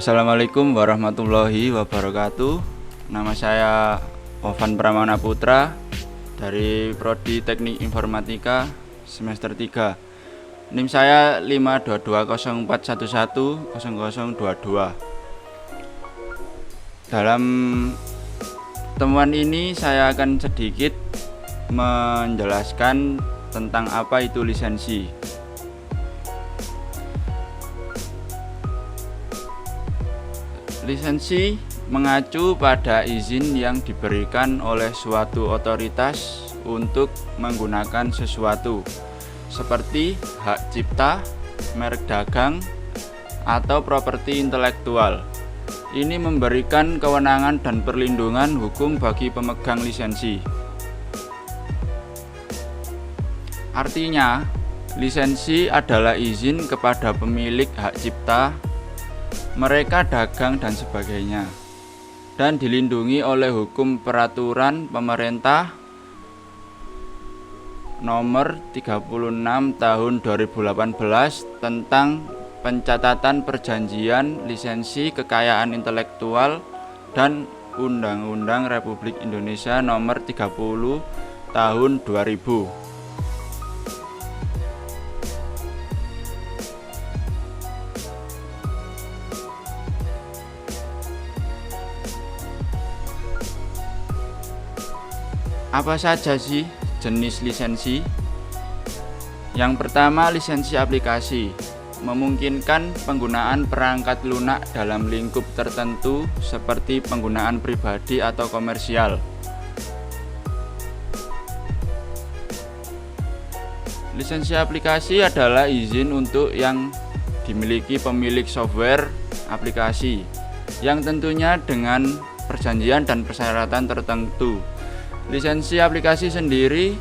Assalamualaikum warahmatullahi wabarakatuh. Nama saya Ovan Pramana Putra dari Prodi Teknik Informatika semester 3. NIM saya 52204110022. Dalam temuan ini saya akan sedikit menjelaskan tentang apa itu lisensi. Lisensi mengacu pada izin yang diberikan oleh suatu otoritas untuk menggunakan sesuatu, seperti hak cipta, merek dagang, atau properti intelektual. Ini memberikan kewenangan dan perlindungan hukum bagi pemegang lisensi. Artinya, lisensi adalah izin kepada pemilik hak cipta, mereka dagang dan sebagainya, dan dilindungi oleh hukum peraturan pemerintah nomor 36 tahun 2018 tentang pencatatan perjanjian lisensi kekayaan intelektual dan Undang-Undang Republik Indonesia nomor 30 tahun 2000. Apa saja sih jenis lisensi? Yang pertama, lisensi aplikasi memungkinkan penggunaan perangkat lunak dalam lingkup tertentu seperti penggunaan pribadi atau komersial. Lisensi aplikasi adalah izin untuk yang dimiliki pemilik software aplikasi yang tentunya dengan perjanjian dan persyaratan tertentu. Lisensi aplikasi sendiri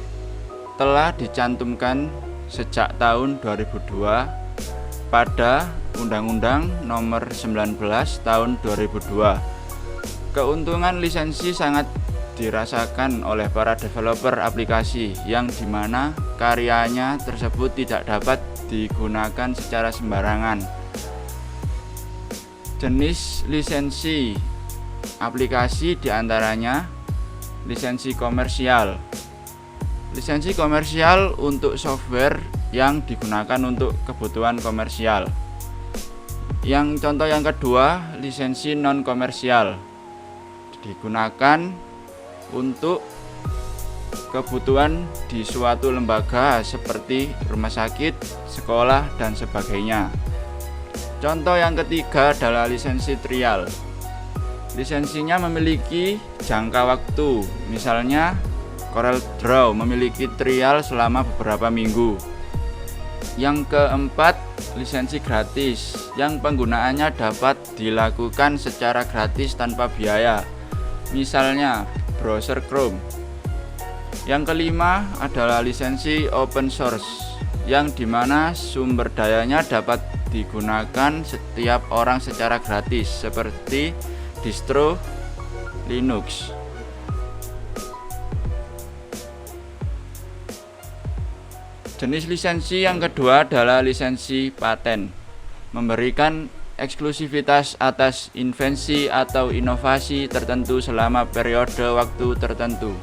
telah dicantumkan sejak tahun 2002 pada Undang-Undang Nomor 19 Tahun 2002. Keuntungan lisensi sangat dirasakan oleh para developer aplikasi yang dimana karyanya tersebut tidak dapat digunakan secara sembarangan. Jenis lisensi aplikasi diantaranya lisensi komersial. Lisensi komersial untuk software yang digunakan untuk kebutuhan komersial. Yang contoh yang kedua, lisensi non komersial digunakan untuk kebutuhan di suatu lembaga seperti rumah sakit, sekolah, dan sebagainya. Contoh yang ketiga adalah lisensi trial. Lisensinya memiliki jangka waktu, misalnya CorelDRAW memiliki trial selama beberapa minggu. Yang keempat, lisensi gratis yang penggunaannya dapat dilakukan secara gratis tanpa biaya, misalnya browser Chrome. Yang kelima adalah lisensi open source yang dimana sumber dayanya dapat digunakan setiap orang secara gratis, seperti distro Linux. Jenis lisensi yang kedua adalah lisensi paten, memberikan eksklusivitas atas invensi atau inovasi tertentu selama periode waktu tertentu.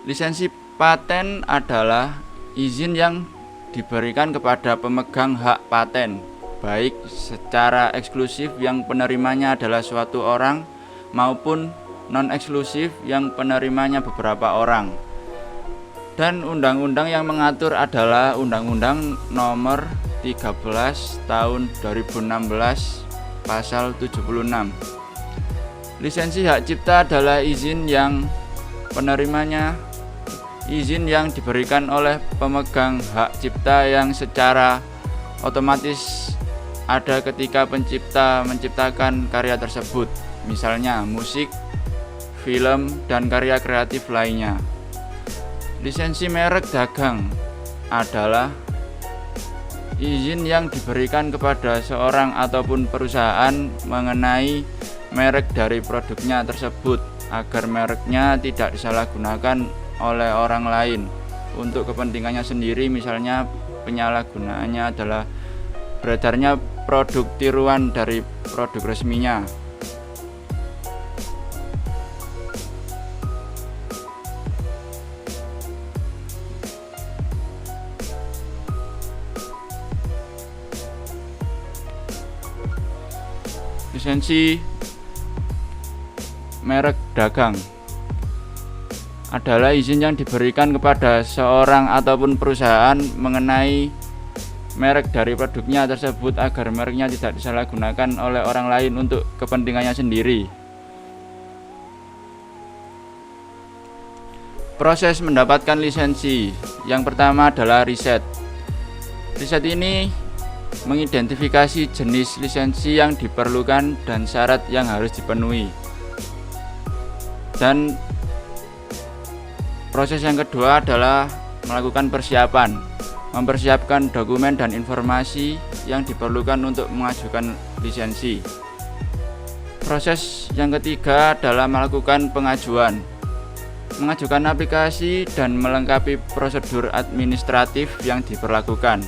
Lisensi paten adalah izin yang diberikan kepada pemegang hak paten, baik secara eksklusif yang penerimanya adalah suatu orang maupun non-eksklusif yang penerimanya beberapa orang. Dan undang-undang yang mengatur adalah Undang-Undang Nomor 13 Tahun 2016 Pasal 76. Lisensi hak cipta adalah izin yang diberikan oleh pemegang hak cipta yang secara otomatis ada ketika pencipta menciptakan karya tersebut, misalnya musik, film, dan karya kreatif lainnya. Lisensi merek dagang adalah izin yang diberikan kepada seorang ataupun perusahaan mengenai merek dari produknya tersebut agar mereknya tidak disalahgunakan oleh orang lain untuk kepentingannya sendiri, misalnya penyalahgunaannya adalah beredarnya produk tiruan dari produk resminya. Lisensi merek dagang adalah izin yang diberikan kepada seorang ataupun perusahaan mengenai merek dari produknya tersebut agar mereknya tidak disalahgunakan oleh orang lain untuk kepentingannya sendiri. Proses mendapatkan lisensi yang pertama adalah riset. Riset ini mengidentifikasi jenis lisensi yang diperlukan dan syarat yang harus dipenuhi. Dan proses yang kedua adalah melakukan persiapan, mempersiapkan dokumen dan informasi yang diperlukan untuk mengajukan lisensi. Proses yang ketiga adalah melakukan pengajuan, mengajukan aplikasi dan melengkapi prosedur administratif yang diperlakukan.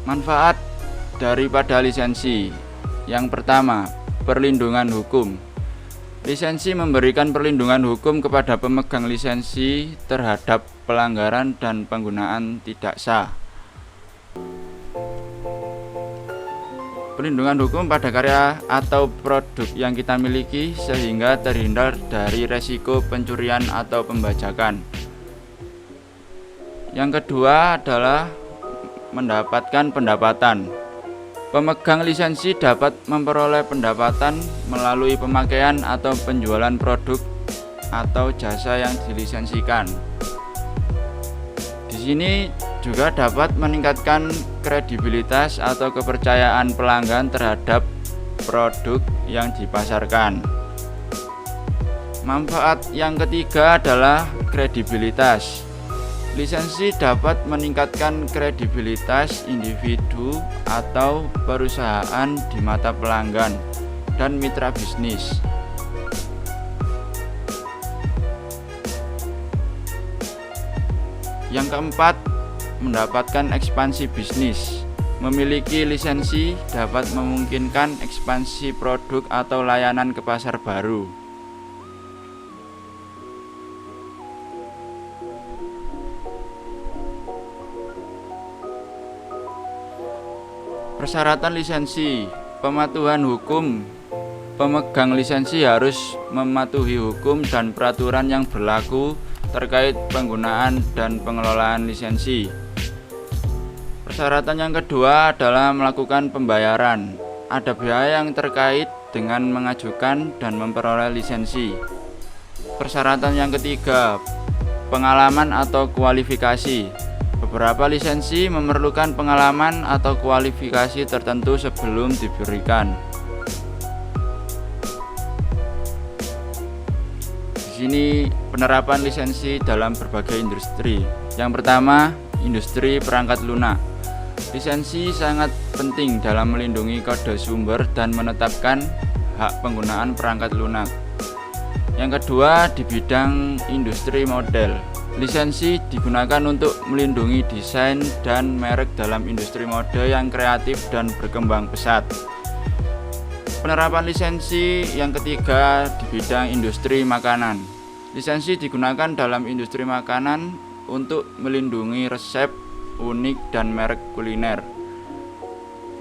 Manfaat daripada lisensi. Yang pertama, perlindungan hukum. Lisensi memberikan perlindungan hukum kepada pemegang lisensi terhadap pelanggaran dan penggunaan tidak sah. Perlindungan hukum pada karya atau produk yang kita miliki sehingga terhindar dari resiko pencurian atau pembajakan. Yang kedua adalah mendapatkan pendapatan. Pemegang lisensi dapat memperoleh pendapatan melalui pemakaian atau penjualan produk atau jasa yang dilisensikan. Di sini juga dapat meningkatkan kredibilitas atau kepercayaan pelanggan terhadap produk yang dipasarkan. Manfaat yang ketiga adalah kredibilitas. Lisensi dapat meningkatkan kredibilitas individu atau perusahaan di mata pelanggan dan mitra bisnis. Yang keempat, mendapatkan ekspansi bisnis. Memiliki lisensi dapat memungkinkan ekspansi produk atau layanan ke pasar baru. Persyaratan lisensi, pematuhan hukum. Pemegang lisensi harus mematuhi hukum dan peraturan yang berlaku terkait penggunaan dan pengelolaan lisensi. Persyaratan yang kedua adalah melakukan pembayaran. Ada biaya yang terkait dengan mengajukan dan memperoleh lisensi. Persyaratan yang ketiga, pengalaman atau kualifikasi. Beberapa lisensi memerlukan pengalaman atau kualifikasi tertentu sebelum diberikan. Di sini penerapan lisensi dalam berbagai industri. Yang pertama, industri perangkat lunak. Lisensi sangat penting dalam melindungi kode sumber dan menetapkan hak penggunaan perangkat lunak. Yang kedua, di bidang industri model. Lisensi digunakan untuk melindungi desain dan merek dalam industri mode yang kreatif dan berkembang pesat. Penerapan lisensi yang ketiga di bidang industri makanan. Lisensi digunakan dalam industri makanan untuk melindungi resep unik dan merek kuliner.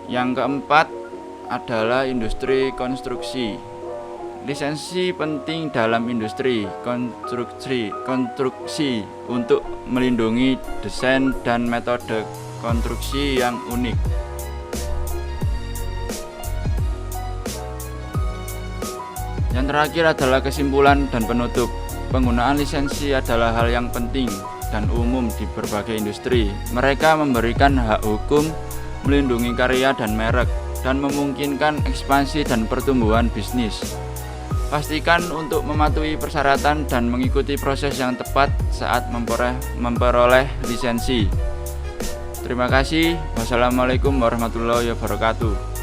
Yang keempat adalah industri konstruksi. Lisensi penting dalam industri konstruksi untuk melindungi desain dan metode konstruksi yang unik. Yang terakhir adalah kesimpulan dan penutup. Penggunaan lisensi adalah hal yang penting dan umum di berbagai industri. Mereka memberikan hak hukum, melindungi karya dan merek, dan memungkinkan ekspansi dan pertumbuhan bisnis. Pastikan untuk mematuhi persyaratan dan mengikuti proses yang tepat saat memperoleh lisensi. Terima kasih. Wassalamualaikum warahmatullahi wabarakatuh.